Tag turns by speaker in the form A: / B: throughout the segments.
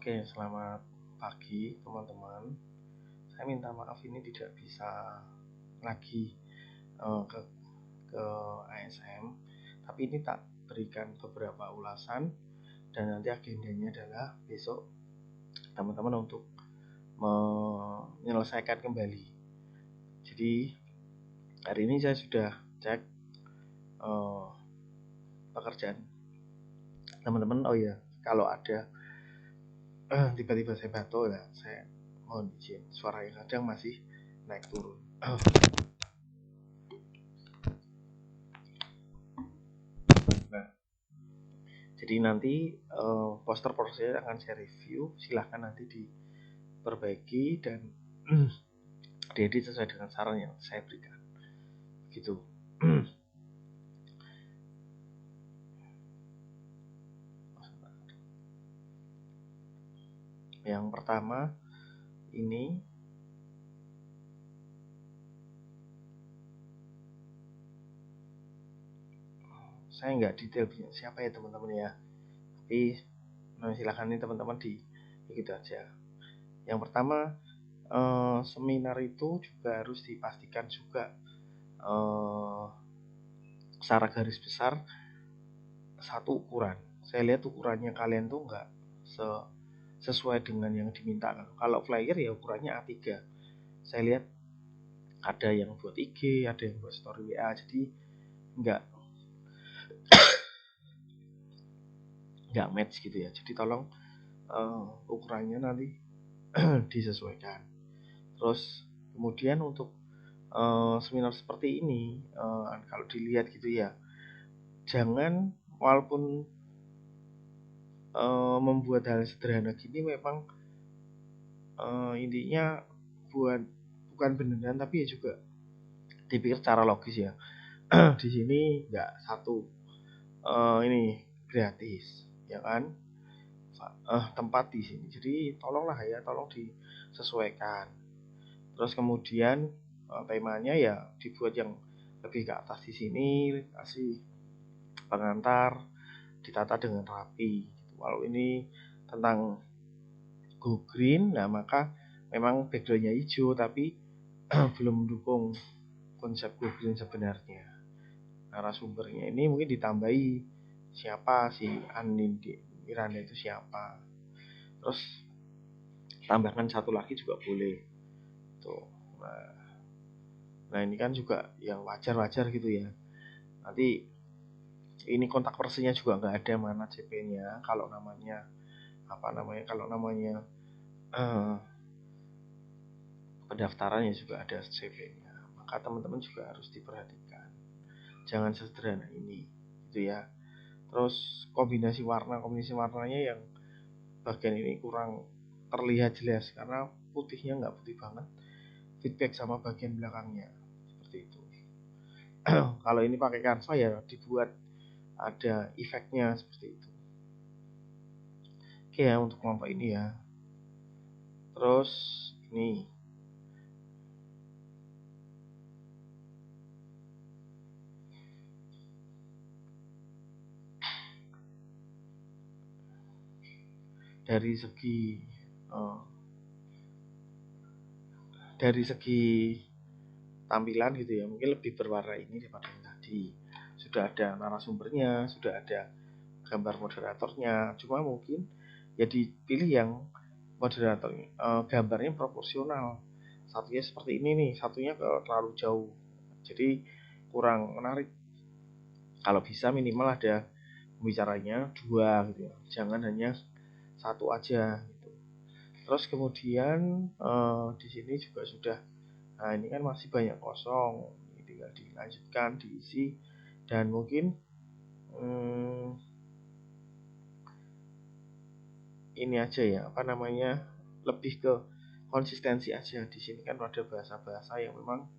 A: Oke, selamat pagi teman-teman. Saya minta maaf ini tidak bisa lagi ke ASM, tapi ini tak berikan beberapa ulasan dan nanti agendanya adalah besok teman-teman untuk menyelesaikan kembali. Jadi hari ini saya sudah cek pekerjaan teman-teman. Oh ya, kalau ada tiba-tiba saya batuk ya, saya mohon izin, suara yang kadang masih naik turun. Nah, jadi nanti poster-posternya akan saya review, silahkan nanti diperbaiki dan diedit sesuai dengan saran yang saya berikan gitu. Yang pertama ini saya nggak detail siapa ya teman-teman ya, tapi silahkan nih teman-teman diikut aja. Yang pertama, seminar itu juga harus dipastikan juga secara garis besar satu ukuran. Saya lihat ukurannya kalian tuh nggak sesuai dengan yang diminta. Kalau flyer ya ukurannya A3. Saya lihat ada yang buat IG, ada yang buat story WA, jadi nggak match gitu ya. Jadi tolong ukurannya nanti disesuaikan. Terus kemudian untuk seminar seperti ini, kalau dilihat gitu ya, jangan walaupun membuat hal sederhana gini memang intinya bukan beneran, tapi ya juga dipikir secara logis ya. Di sini nggak satu ini gratis ya kan, tempat di sini, jadi tolonglah ya, tolong disesuaikan. Terus kemudian temanya ya dibuat yang lebih ke atas. Di sini kasih pengantar ditata dengan rapi gitu. Walau ini tentang go green, nah maka memang backgroundnya hijau tapi belum mendukung konsep go green sebenarnya. Narasumbernya ini mungkin ditambahi siapa si Anin Miranda itu siapa, terus tambahkan satu lagi juga boleh tuh. Nah ini kan juga yang wajar gitu ya. Nanti ini kontak personnya juga nggak ada, mana CP-nya, kalau namanya pendaftarannya juga ada CP-nya. Maka teman-teman juga harus diperhatikan, jangan sederhana ini gitu ya. Terus kombinasi warnanya yang bagian ini kurang terlihat jelas karena putihnya nggak putih banget, feedback sama bagian belakangnya seperti itu. Kalau ini pakai Canva ya dibuat ada efeknya seperti itu. Oke ya, untuk kelompok ini ya. Terus ini dari segi tampilan gitu ya, mungkin lebih berwarna ini daripada yang tadi. Sudah ada narasumbernya, sudah ada gambar moderatornya, cuma mungkin ya dipilih yang moderator gambarnya proporsional. Satunya seperti ini nih, satunya terlalu jauh, jadi kurang menarik. Kalau bisa minimal ada pembicaranya 2 gitu ya, jangan hanya satu aja gitu. Terus kemudian di sini juga sudah, nah ini kan masih banyak kosong, tinggal dilanjutkan, diisi, dan mungkin ini aja ya, lebih ke konsistensi aja. Di sini kan ada bahasa-bahasa yang memang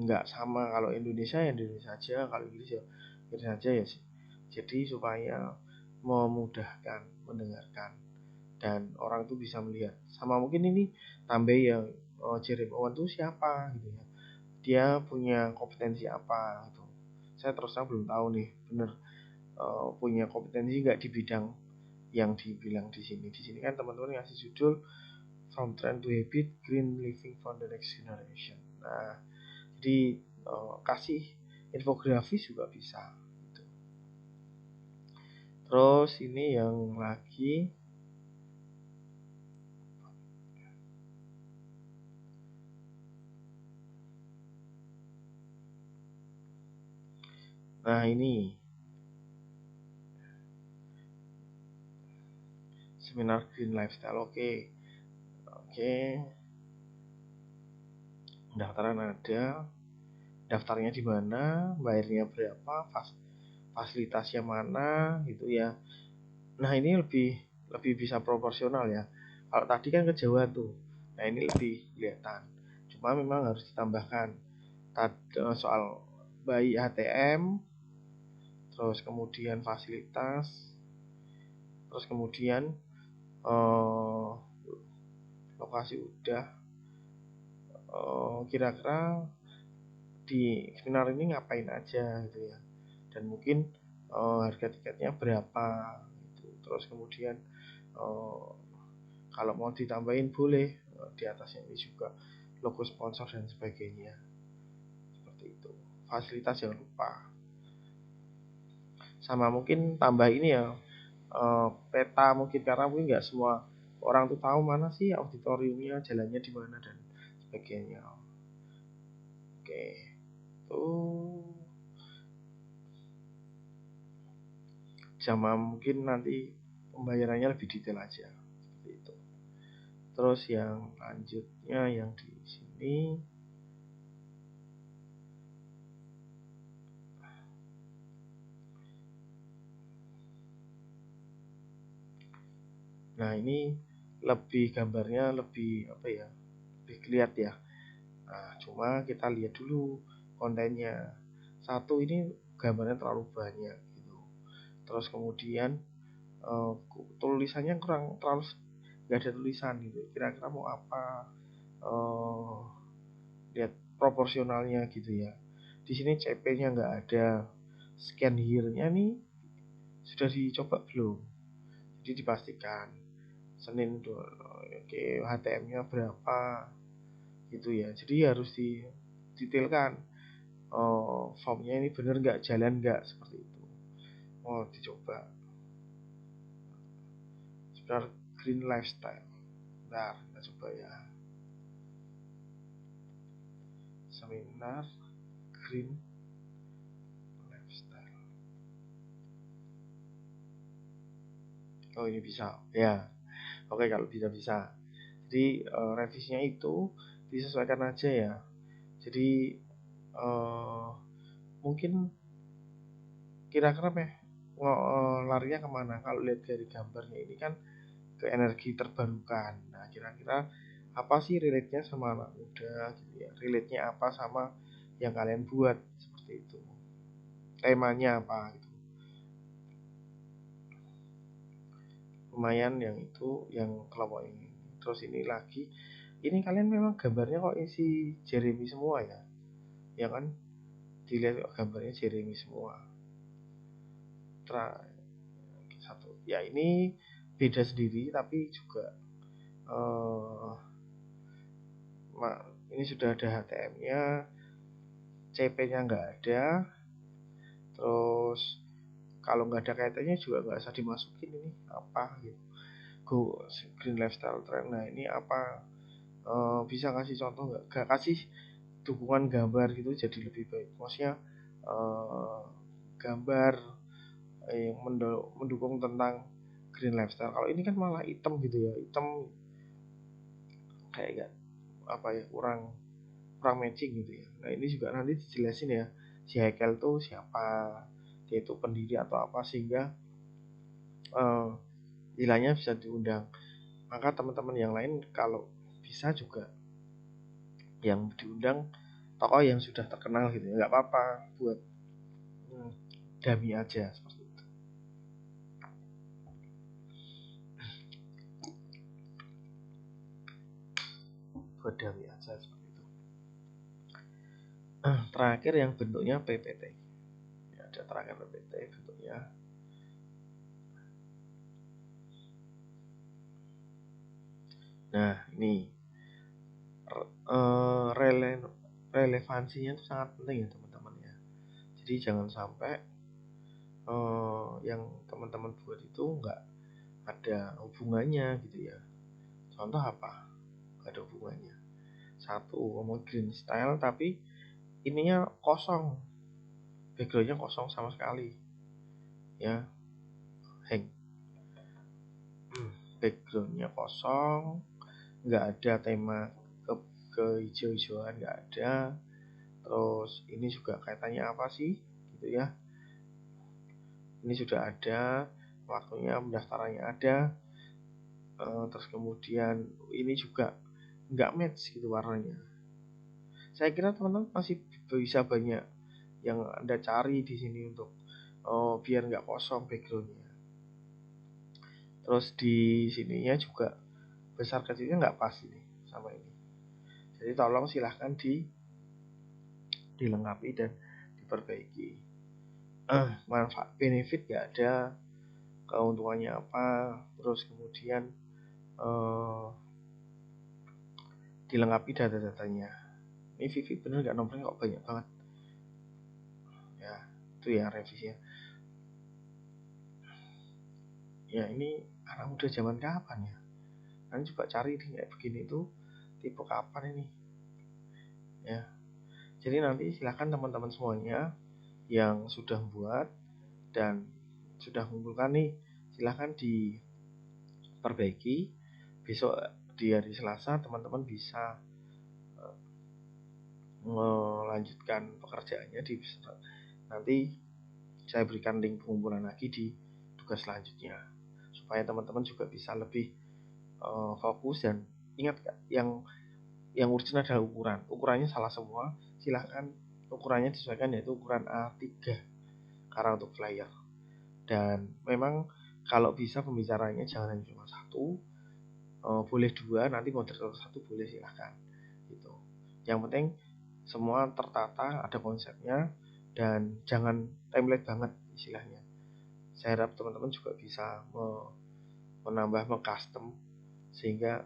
A: nggak sama. Kalau Indonesia ya Indonesia aja, kalau Inggris ya Inggris aja ya sih. Jadi supaya memudahkan mendengarkan dan orang tuh bisa melihat. Sama mungkin ini tambah ya, Jeremy Owen tuh siapa gitu ya, dia punya kompetensi apa gitu. Saya terus terang belum tahu nih bener punya kompetensi nggak di bidang yang dibilang di sini. Di sini kan teman-teman ngasih judul From Trend to Habit, Green Living for the Next Generation. Nah, jadi kasih infografis juga bisa. Gitu. Terus ini yang lagi nah ini seminar Green Lifestyle. Oke. Pendaftaran ada, daftarnya di mana, bayarnya berapa, fasilitasnya mana gitu ya. Nah, ini lebih bisa proporsional ya. Kalau tadi kan kejauhan tuh. Nah, ini lebih kelihatan. Cuma memang harus ditambahkan soal bayi ATM, terus kemudian fasilitas, terus kemudian lokasi udah, kira-kira di seminar ini ngapain aja gitu ya, dan mungkin harga tiketnya berapa gitu. Terus kemudian kalau mau ditambahin boleh di atasnya ini juga logo sponsor dan sebagainya, seperti itu. Fasilitas jangan lupa, sama mungkin tambah ini ya, peta mungkin, karena mungkin nggak semua orang tuh tahu mana sih auditoriumnya, jalannya di mana dan sebagainya. Oke, tuh sama mungkin nanti pembayarannya lebih detail aja, seperti itu. Terus yang lanjutnya yang di sini, nah ini lebih gambarnya lebih apa ya, lebih kelihatan ya. Nah, cuma kita lihat dulu kontennya. Satu, ini gambarnya terlalu banyak gitu. Terus kemudian tulisannya kurang, terlalu nggak ada tulisan gitu. Kira-kira mau apa? Lihat proporsionalnya gitu ya. Di sini CP-nya nggak ada, scan here-nya nih sudah dicoba belum? Jadi dipastikan Senin tuh, oke, HTM-nya berapa gitu ya. Jadi harus didetailkan, formnya ini bener nggak, jalan nggak, seperti itu. Mau dicoba sebentar, Green Lifestyle. Bentar, kita coba ya, seminar Green Lifestyle. Oh, ini bisa ya. Oke, kalau bisa. Jadi revisinya itu disesuaikan aja ya. Jadi mungkin kira-kira larinya kemana? Kalau lihat dari gambarnya ini kan ke energi terbarukan. Nah, kira-kira apa sih relate-nya sama anak muda gitu ya? Relate-nya apa sama yang kalian buat, seperti itu? Temanya apa gitu? Lumayan yang itu, yang kelompok ini. Terus ini lagi, ini kalian memang gambarnya kok isi Jeremy semua ya? Ya kan? Dilihat kok gambarnya Jeremy semua. Satu. Ya, ini beda sendiri tapi juga ini sudah ada HTM-nya, CP-nya nggak ada, terus kalau nggak ada kaitannya juga nggak usah dimasukin ini apa gitu. Go Green Lifestyle Trend. Nah, ini apa, bisa kasih contoh nggak? Gak kasih dukungan gambar gitu jadi lebih baik. Maksudnya gambar yang mendukung tentang Green Lifestyle. Kalau ini kan malah hitam gitu ya, hitam kayak gak apa ya, kurang matching gitu ya. Nah, ini juga nanti dijelasin ya, si Hekel tuh siapa, dia itu pendiri atau apa, sehingga nilainya bisa diundang. Maka teman-teman yang lain kalau bisa juga yang diundang tokoh yang sudah terkenal gitu ya, nggak apa-apa buat dami aja, seperti itu. Buat dami aja seperti itu. Terakhir yang bentuknya PPT ya, ada terakhir PPT bentuknya. Nah, ini relevansinya itu sangat penting ya teman-teman ya. Jadi jangan sampai yang teman-teman buat itu nggak ada hubungannya gitu ya. Contoh apa? Nggak ada hubungannya. Satu ngomong green style tapi ininya kosong, backgroundnya kosong sama sekali ya. Hang backgroundnya kosong, nggak ada tema ke hijau-hijauan, nggak ada. Terus ini juga kaitannya apa sih gitu ya. Ini sudah ada waktunya, pendaftarannya ada. Terus kemudian ini juga nggak match gitu warnanya. Saya kira teman-teman masih bisa banyak yang Anda cari di sini untuk biar nggak kosong backgroundnya. Terus di sininya juga besar kecilnya nggak pas ini sama ini. Jadi tolong silahkan dilengkapi dan diperbaiki. Manfaat benefit nggak ada, keuntungannya apa, terus kemudian dilengkapi data-datanya. Ini Vivi bener nggak nomornya kok banyak banget ya, itu ya revisinya ya. Ini anak muda zaman kapan ya, nanti coba cari nih kayak begini tuh tipe kapan ini ya. Jadi nanti silahkan teman-teman semuanya yang sudah buat dan sudah mengumpulkan nih, silahkan diperbaiki. Besok di hari Selasa teman-teman bisa melanjutkan pekerjaannya nanti saya berikan link pengumpulan lagi di tugas selanjutnya supaya teman-teman juga bisa lebih fokus. Dan ingat yang urgent adalah ukurannya salah semua. Silahkan ukurannya disesuaikan, yaitu ukuran A3 karena untuk flyer. Dan memang kalau bisa pembicaranya jangan hanya cuma satu, boleh dua, nanti moderator satu boleh, silahkan gitu. Yang penting semua tertata, ada konsepnya, dan jangan template banget istilahnya. Saya harap teman-teman juga bisa menambah, mengcustom sehingga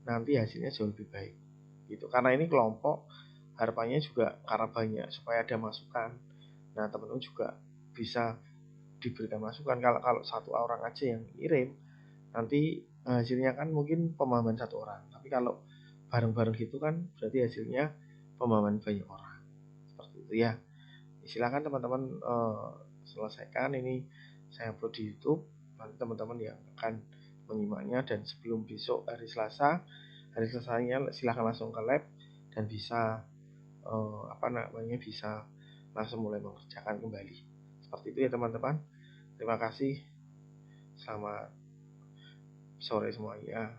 A: nanti hasilnya jauh lebih baik gitu. Karena ini kelompok, harapannya juga karena banyak supaya ada masukan. Nah, teman-teman juga bisa diberikan masukan. Kalau satu orang aja yang kirim, nanti hasilnya kan mungkin pemahaman satu orang, tapi kalau bareng-bareng gitu kan berarti hasilnya pemahaman banyak orang, seperti itu ya. Silakan teman-teman selesaikan ini, saya upload di YouTube, nanti teman-teman yang akan menyimaknya. Dan sebelum besok hari Selasanya silahkan langsung ke lab dan bisa bisa langsung mulai mengerjakan kembali. Seperti itu ya teman-teman. Terima kasih. Selamat sore semuanya.